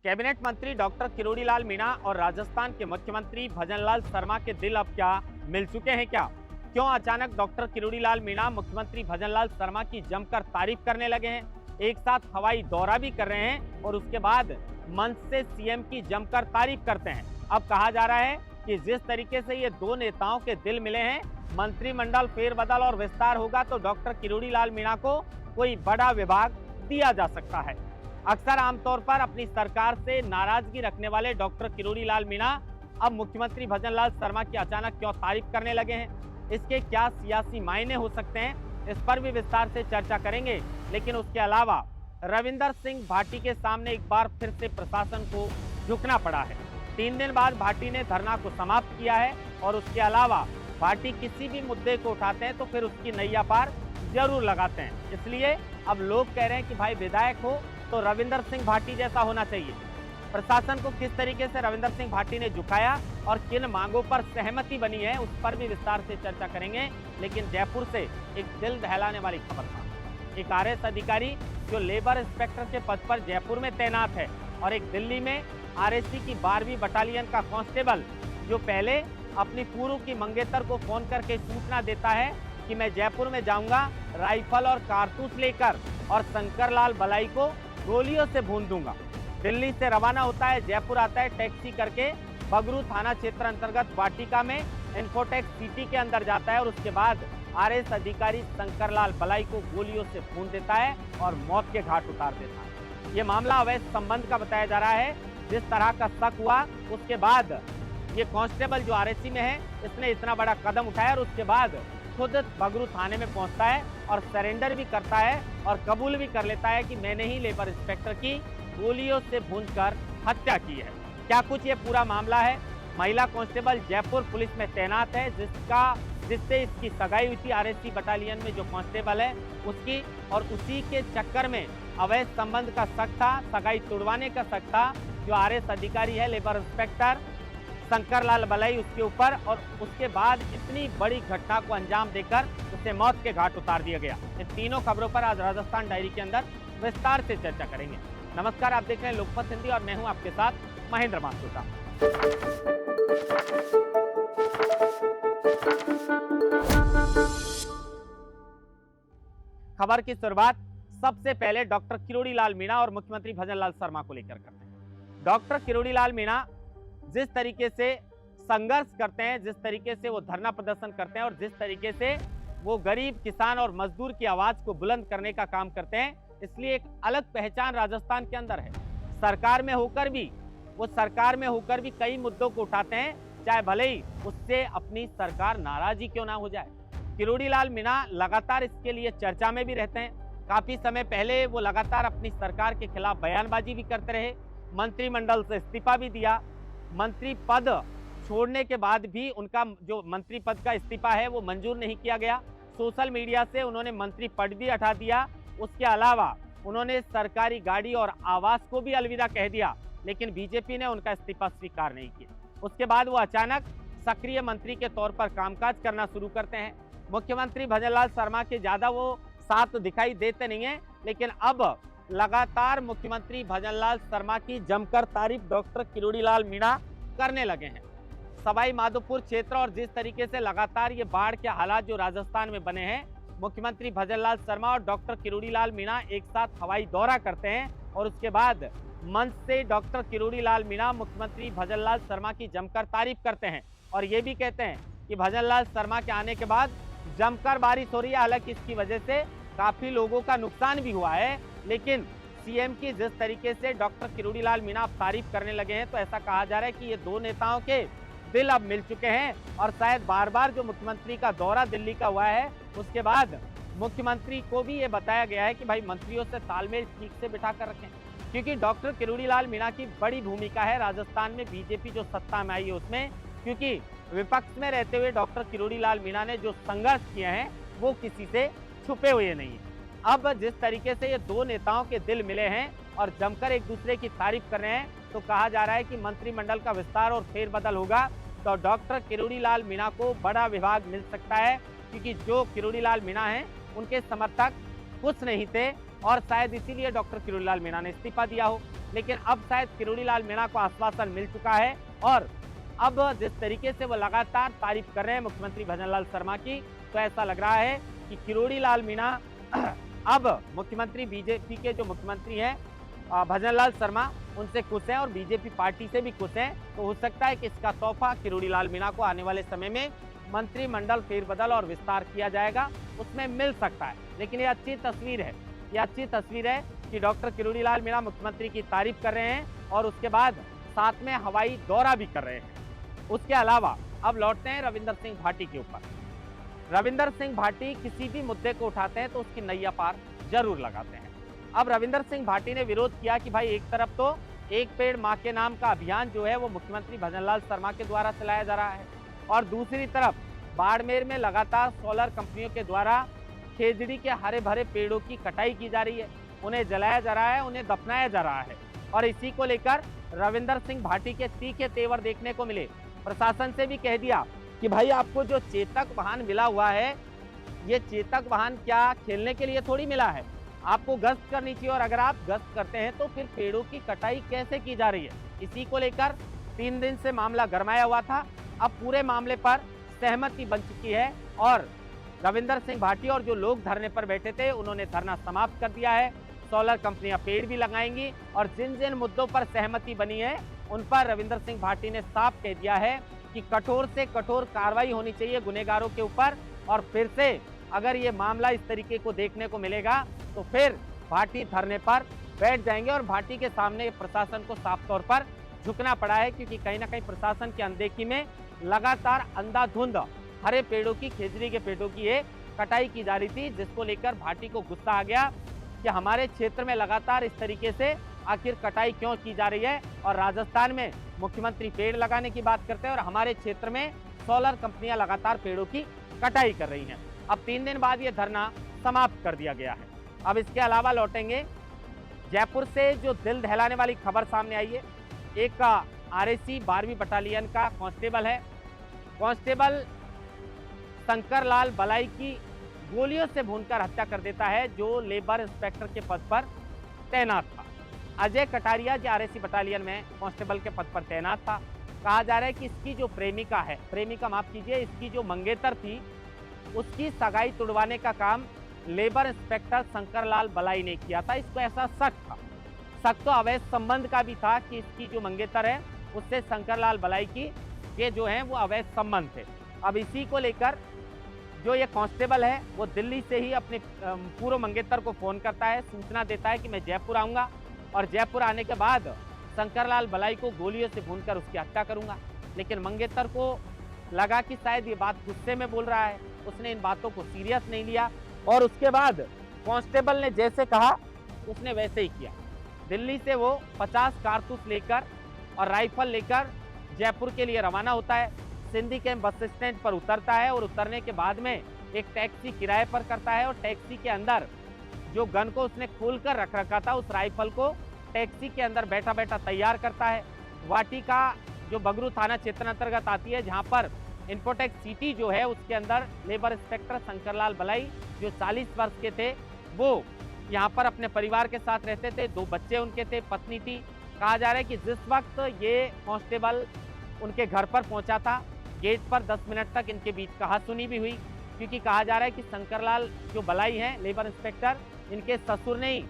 Cabinet मंत्री doctor Kirodilal Meena और राजस्थान के मुख्यमंत्री भजनलाल शर्मा के दिल अब क्या मिल चुके हैं क्या? क्यों अचानक डॉक्टर किरोड़ीलाल मीणा मुख्यमंत्री भजनलाल शर्मा की जमकर तारीफ करने लगे हैं? एक साथ हवाई दौरा भी कर रहे हैं और उसके बाद मंच से सीएम की जमकर तारीफ करते हैं। अब कहा जा रहा है कि जिस तरीके से ये दो नेताओं के दिल मिले हैं, मंत्रिमंडल फेरबदल और विस्तार होगा तो डॉक्टर किरोड़ीलाल मीणा को कोई बड़ा विभाग दिया जा सकता है। अक्सर आमतौर पर अपनी सरकार से नाराजगी रखने वाले डॉक्टर किरोड़ीलाल मीणा अब मुख्यमंत्री भजनलाल शर्मा की अचानक क्यों तारीफ करने लगे हैं? इसके क्या सियासी मायने हो सकते हैं? इस पर भी विस्तार से चर्चा करेंगे। लेकिन उसके अलावा रविंदर सिंह भाटी के सामने एक बार फिर से प्रशासन को झुकना पड़ा है। 3 दिन बाद भाटी ने धरना को समाप्त किया है और उसके अलावा भाटी किसी भी मुद्दे को उठाते हैं तो फिर उसकी नैया पार जरूर लगाते हैं। इसलिए अब लोग कह रहे हैं कि भाई विधायक हो तो रविंदर सिंह भाटी जैसा होना चाहिए। प्रशासन को किस तरीके से रविंदर सिंह भाटी ने झुकाया और किन मांगों पर सहमति बनी है, उस पर भी विस्तार से चर्चा करेंगे। लेकिन जयपुर से एक दिल दहलाने वाली खबर था। एक आरएएस अधिकारी जो लेबर इंस्पेक्टर के पद पर जयपुर में तैनात है और एक दिल्ली में आरएसी की 12वीं बटालियन का कांस्टेबल जो पहले अपनी पूर्व की मंगेतर को फोन करके सूचना देता है कि मैं जयपुर में जाऊंगा राइफल और कारतूस लेकर और शंकरलाल बलाई को गोलियों से भून दूंगा। दिल्ली से रवाना होता है, जयपुर आता है, टैक्सी करके बगरू थाना क्षेत्र अंतर्गत वाटिका में इन्फोटेक सिटी के अंदर जाता है और उसके बाद आरएएस अधिकारी शंकरलाल बलाई को गोलियों से भून देता है और मौत के घाट उतार देता है। ये मामला अवैध संबंध का बताया जा रहा है। जिस तरह का शक हुआ उसके बाद ये कांस्टेबल जो आरएसी में है, इसने इतना बड़ा कदम उठाया और उसके बाद खुद बगरू थाने में पहुंचता है और सरेंडर भी करता है और कबूल भी कर लेता है कि मैंने ही लेबर इंस्पेक्टर की गोलियों से भूनकर हत्या की है। क्या कुछ ये पूरा मामला है? महिला कांस्टेबल जयपुर पुलिस में तैनात है जिससे इसकी सगाई हुई थी आरएसी बटालियन में जो कांस्टेबल है उसकी, और उसी के चक्कर में अवैध संबंध का शक था, सगाई तोड़वाने का शक था जो आरएएस अधिकारी है लेबर इंस्पेक्टर शंकरलाल बलाई उसके ऊपर, और उसके बाद इतनी बड़ी घटना को अंजाम देकर उसे मौत के घाट उतार दिया गया। इन तीनों खबरों पर आज राजस्थान डायरी के अंदर विस्तार से चर्चा करेंगे। नमस्कार, आप देख रहे हैं लोकमत हिंदी और मैं हूं आपके साथ महेंद्र माथुर। खबर की शुरुआत सबसे पहले डॉक्टर किरोड़ीलाल मीणा और मुख्यमंत्री भजनलाल शर्मा को लेकर करते हैं। डॉक्टर किरोड़ीलाल मीणा जिस तरीके से संघर्ष करते हैं, जिस तरीके से वो धरना प्रदर्शन करते हैं और जिस तरीके से वो गरीब किसान और मजदूर की आवाज को बुलंद करने का काम करते हैं, इसलिए एक अलग पहचान राजस्थान के अंदर है। सरकार में होकर भी कई मुद्दों को उठाते हैं, चाहे भले ही उससे अपनी सरकार नाराज ही क्यों ना हो जाए। किरोड़ीलाल मीणा लगातार इसके लिए चर्चा में भी रहते हैं। काफी समय पहले वो लगातार अपनी सरकार के खिलाफ बयानबाजी भी करते रहे, मंत्रिमंडल से इस्तीफा भी दिया। मंत्री पद छोड़ने के बाद भी उनका जो मंत्री पद का इस्तीफा है वो मंजूर नहीं किया गया। सोशल मीडिया से उन्होंने मंत्री पद भी हटा दिया। उसके अलावा उन्होंने सरकारी गाड़ी और आवास को भी अलविदा कह दिया, लेकिन बीजेपी ने उनका इस्तीफा स्वीकार नहीं किया। उसके बाद वो अचानक सक्रिय मंत्री के तौर पर कामकाज करना शुरू करते हैं। मुख्यमंत्री भजनलाल शर्मा के ज्यादा वो साथ दिखाई देते नहीं है, लेकिन अब लगातार मुख्यमंत्री भजनलाल शर्मा की जमकर तारीफ डॉक्टर किरोड़ीलाल मीणा करने लगे हैं। सवाई माधोपुर क्षेत्र और जिस तरीके से लगातार ये बाढ़ के हालात जो राजस्थान में बने हैं, मुख्यमंत्री भजनलाल शर्मा और डॉक्टर किरोड़ीलाल मीणा एक साथ हवाई दौरा करते हैं और उसके बाद मंच से डॉक्टर किरोड़ीलाल मीणा मुख्यमंत्री भजनलाल शर्मा की जमकर तारीफ करते हैं और ये भी कहते हैं कि भजनलाल शर्मा के आने के बाद जमकर बारिश हो रही है। हालांकि इसकी वजह से काफी लोगों का नुकसान भी हुआ है, लेकिन सीएम की जिस तरीके से डॉक्टर किरोड़ीलाल मीणा तारीफ करने लगे हैं तो ऐसा कहा जा रहा है कि ये दो नेताओं के दिल अब मिल चुके हैं और शायद बार बार जो मुख्यमंत्री का दौरा दिल्ली का हुआ है उसके बाद मुख्यमंत्री को भी ये बताया गया है कि भाई मंत्रियों से तालमेल ठीक से बिठा कर रखें, क्योंकि डॉक्टर किरोड़ीलाल मीणा की बड़ी भूमिका है राजस्थान में बीजेपी जो सत्ता में आई है उसमें, क्योंकि विपक्ष में रहते हुए डॉक्टर किरोड़ीलाल मीणा ने जो संघर्ष किए हैं वो किसी से छुपे हुए नहीं है। अब जिस तरीके से ये दो नेताओं के दिल मिले हैं और जमकर एक दूसरे की तारीफ कर रहे हैं, तो कहा जा रहा है कि मंत्रिमंडल का विस्तार और फेरबदल होगा तो डॉक्टर किरोड़ीलाल मीणा को बड़ा विभाग मिल सकता है, क्योंकि जो किरोड़ीलाल मीणा हैं उनके समर्थक खुश नहीं थे और शायद इसीलिए डॉक्टर किरोड़ीलाल मीणा ने इस्तीफा दिया हो। लेकिन अब शायद किरोड़ी लाल मीणा को आश्वासन मिल चुका है और अब जिस तरीके से वो लगातार तारीफ कर रहे हैं मुख्यमंत्री भजनलाल शर्मा की, तो ऐसा लग रहा है कि किरोड़ी लाल मीणा अब मुख्यमंत्री बीजेपी के जो मुख्यमंत्री हैं भजनलाल शर्मा उनसे खुश हैं और बीजेपी पार्टी से भी खुश हैं। तो हो सकता है कि इसका तोहफा किरोड़ी लाल मीणा को आने वाले समय में मंत्रिमंडल फेरबदल और विस्तार किया जाएगा उसमें मिल सकता है। लेकिन ये अच्छी तस्वीर है, ये अच्छी तस्वीर है कि डॉक्टर किरोड़ी लाल मीणा मुख्यमंत्री की तारीफ कर रहे हैं और उसके बाद साथ में हवाई दौरा भी कर रहे हैं। उसके अलावा अब लौटते हैं रविंदर सिंह भाटी के ऊपर। रविंदर सिंह भाटी किसी भी मुद्दे को उठाते हैं तो उसकी नैया पार जरूर लगाते हैं। अब रविंदर सिंह भाटी ने विरोध किया कि भाई एक तरफ तो एक पेड़ मां के नाम का अभियान जो है वो मुख्यमंत्री भजनलाल शर्मा के द्वारा चलाया जा रहा है और दूसरी तरफ बाड़मेर में लगातार सोलर कंपनियों के द्वारा खेजड़ी के हरे भरे पेड़ों की कटाई की जा रही है, उन्हें जलाया जा रहा है, उन्हें दफनाया जा रहा है। और इसी को लेकर रविंदर सिंह भाटी के तीखे तेवर देखने को मिले। प्रशासन से भी कह दिया कि भाई आपको जो चेतक वाहन मिला हुआ है, ये चेतक वाहन क्या खेलने के लिए थोड़ी मिला है, आपको गश्त करनी चाहिए और अगर आप गश्त करते हैं तो फिर पेड़ों की कटाई कैसे की जा रही है। इसी को लेकर 3 दिन से मामला गरमाया हुआ था। अब पूरे मामले पर सहमति बन चुकी है और रविंदर सिंह भाटी और जो लोग धरने पर बैठे थे उन्होंने धरना समाप्त कर दिया है। सोलर कंपनियां पेड़ भी लगाएंगी और जिन जिन मुद्दों पर सहमति बनी है उन पर रविंदर सिंह भाटी ने साफ कह दिया है कि कठोर से कठोर कार्रवाई होनी चाहिए गुनहगारों के ऊपर और फिर से अगर ये मामला इस तरीके को देखने को मिलेगा तो फिर भाटी धरने पर बैठ जाएंगे। और भाटी के सामने प्रशासन को साफ तौर पर झुकना पड़ा है क्योंकि कहीं ना कहीं प्रशासन की अनदेखी में लगातार अंधाधुंध हरे पेड़ों की, खेजड़ी के पेड़ों की ये कटाई की जा रही थी, जिसको लेकर भाटी को गुस्सा आ गया कि हमारे क्षेत्र में लगातार इस तरीके से आखिर कटाई क्यों की जा रही है। और राजस्थान में मुख्यमंत्री पेड़ लगाने की बात करते हैं और हमारे क्षेत्र में सोलर कंपनियां लगातार पेड़ों की कटाई कर रही हैं। अब 3 दिन बाद ये धरना समाप्त कर दिया गया है। अब इसके अलावा लौटेंगे जयपुर से जो दिल दहलाने वाली खबर सामने आई है। एक आरएसी 12वीं बटालियन का कांस्टेबल है, कांस्टेबल शंकर लाल बलाई की गोलियों से भूनकर हत्या कर देता है जो लेबर इंस्पेक्टर के पद पर तैनात था। अजय कटारिया जो आरएसी बटालियन में कांस्टेबल के पद पर तैनात था। कहा जा रहा है कि इसकी जो प्रेमिका माफ कीजिए, इसकी जो मंगेतर थी उसकी सगाई तुड़वाने का काम लेबर इंस्पेक्टर शंकर लाल बलाई ने किया था। इसको ऐसा शक था, शक तो अवैध संबंध का भी था कि इसकी जो मंगेतर है उससे शंकर लाल बलाई की ये जो है वो अवैध संबंध थे। अब इसी को लेकर जो ये कांस्टेबल है वो दिल्ली से ही अपने पूर्व मंगेतर को फोन करता है, सूचना देता है कि मैं जयपुर आऊँगा और जयपुर आने के बाद शंकर लाल बलाई को गोलियों से भूनकर उसकी हत्या करूँगा। लेकिन मंगेतर को लगा कि शायद ये बात गुस्से में बोल रहा है, उसने इन बातों को सीरियस नहीं लिया और उसके बाद कांस्टेबल ने जैसे कहा उसने वैसे ही किया। दिल्ली से वो 50 कारतूस लेकर और राइफल लेकर जयपुर के लिए रवाना होता है। सिंधी कैंप बस स्टैंड पर उतरता है और उतरने के बाद में एक टैक्सी किराए पर करता है और टैक्सी के अंदर जो गन को उसने खोल कर रख रखा था उस राइफल को टैक्सी के अंदर बैठा बैठा तैयार करता है। वाटिका जो बगरू थाना क्षेत्र अंतर्गत आती है जहां पर इन्फोटेक सिटी जो है उसके अंदर लेबर इंस्पेक्टर शंकरलाल बलाई जो 40 वर्ष के थे वो यहाँ पर अपने परिवार के साथ रहते थे, 2 बच्चे उनके थे, पत्नी थी। कहा जा रहा है कि जिस वक्त ये कांस्टेबल उनके घर पर पहुंचा था गेट पर 10 मिनट तक इनके बीच कहासुनी भी हुई क्योंकि कहा जा रहा है कि शंकरलाल जो बलाई हैं लेबर इंस्पेक्टर, इनके ससुर ने ही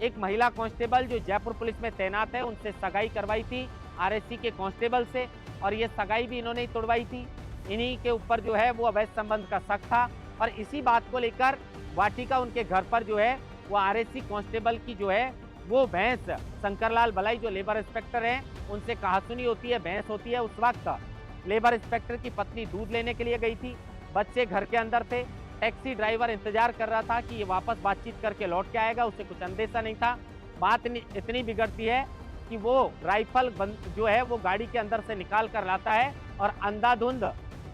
एक महिला कांस्टेबल जो जयपुर पुलिस में तैनात है उनसे सगाई करवाई थी आरएससी के कांस्टेबल से और ये सगाई भी इन्होंने ही तोड़वाई थी। इन्हीं के ऊपर जो है वो अवैध संबंध का शक था और इसी बात को लेकर वाटिका उनके घर पर जो है वो आरएससी कांस्टेबल की जो है वो भैंस शंकरलाल बलाई जो लेबर इंस्पेक्टर हैं उनसे कहासुनी होती है, भैंस होती है। उस वक्त लेबर इंस्पेक्टर की पत्नी दूध लेने के लिए गई थी, बच्चे घर के अंदर थे, टैक्सी ड्राइवर इंतजार कर रहा था कि ये वापस बातचीत करके लौट के आएगा, उसे कुछ अंदेशा नहीं था। बात इतनी बिगड़ती है कि वो राइफल जो है वो गाड़ी के अंदर से निकाल कर लाता है और अंधाधुंध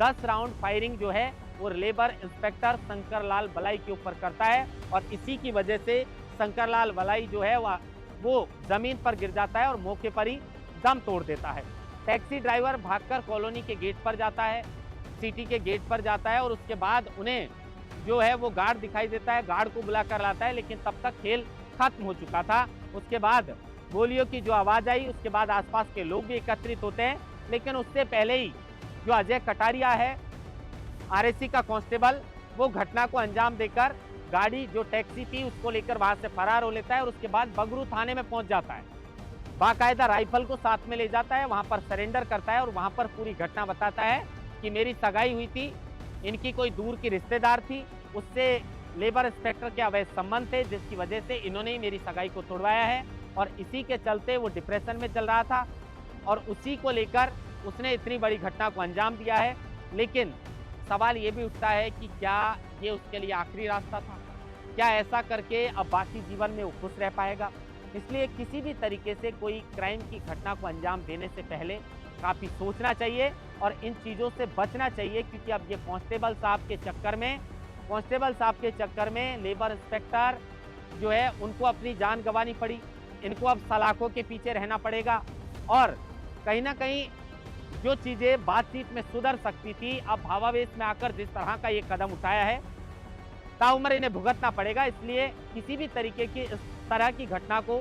10 राउंड फायरिंग जो है वो लेबर इंस्पेक्टर शंकरलाल बलाई के ऊपर करता है और इसी की वजह से शंकरलाल बलाई जो है वो जमीन पर गिर जाता है और मौके पर ही दम तोड़ देता है। टैक्सी ड्राइवर भागकर कॉलोनी के गेट पर जाता है, सिटी के गेट पर जाता है और उसके बाद उन्हें जो है वो गार्ड दिखाई देता है, गार्ड को बुला कर लाता है, लेकिन तब तक खेल खत्म हो चुका था। उसके बाद गोलियों की जो आवाज आई उसके बाद आसपास के लोग भी एकत्रित होते हैं, लेकिन उससे पहले ही जो अजय कटारिया है, आरएसी का कांस्टेबल, वो घटना को अंजाम देकर गाड़ी जो टैक्सी थी उसको लेकर वहां से फरार हो लेता है और उसके बाद बगरू थाने में पहुंच जाता है। बाकायदा राइफल को साथ में ले जाता है, वहां पर सरेंडर करता है और वहां पर पूरी घटना बताता है कि मेरी सगाई हुई थी, इनकी कोई दूर की रिश्तेदार थी, उससे लेबर इंस्पेक्टर के अवैध संबंध थे जिसकी वजह से इन्होंने ही मेरी सगाई को तोड़वाया है और इसी के चलते वो डिप्रेशन में चल रहा था और उसी को लेकर उसने इतनी बड़ी घटना को अंजाम दिया है। लेकिन सवाल ये भी उठता है कि क्या ये उसके लिए आखिरी रास्ता था? क्या ऐसा करके अब बाकी जीवन में वो खुश रह पाएगा? इसलिए किसी भी तरीके से कोई क्राइम की घटना को अंजाम देने से पहले काफ़ी सोचना चाहिए और इन चीज़ों से बचना चाहिए, क्योंकि अब ये कांस्टेबल साहब के चक्कर में लेबर इंस्पेक्टर जो है उनको अपनी जान गंवानी पड़ी, इनको अब सलाखों के पीछे रहना पड़ेगा और कहीं ना कहीं जो चीज़ें बातचीत में सुधर सकती थी, अब भावावेश में आकर जिस तरह का ये कदम उठाया है, ताउम्र इन्हें भुगतना पड़ेगा। इसलिए किसी भी तरीके की इस तरह की घटना को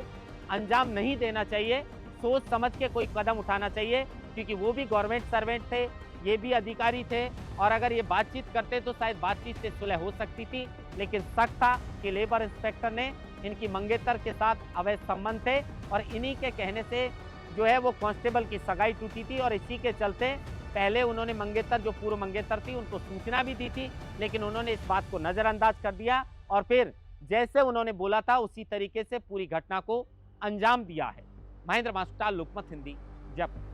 अंजाम नहीं देना चाहिए, सोच समझ के कोई कदम उठाना चाहिए, क्योंकि वो भी गवर्नमेंट सर्वेंट थे, ये भी अधिकारी थे और अगर ये बातचीत करते तो शायद बातचीत से सुलह हो सकती थी। लेकिन शक था कि लेबर इंस्पेक्टर ने इनकी मंगेतर के साथ अवैध संबंध थे और इन्हीं के कहने से जो है वो कांस्टेबल की सगाई टूटी थी और इसी के चलते पहले उन्होंने मंगेतर, जो पूर्व मंगेतर थी, उनको सूचना भी दी थी, लेकिन उन्होंने इस बात को नज़रअंदाज कर दिया और फिर जैसे उन्होंने बोला था उसी तरीके से पूरी घटना को अंजाम दिया है। महेंद्र मास्टार, लोकमत हिंदी, जयपुर।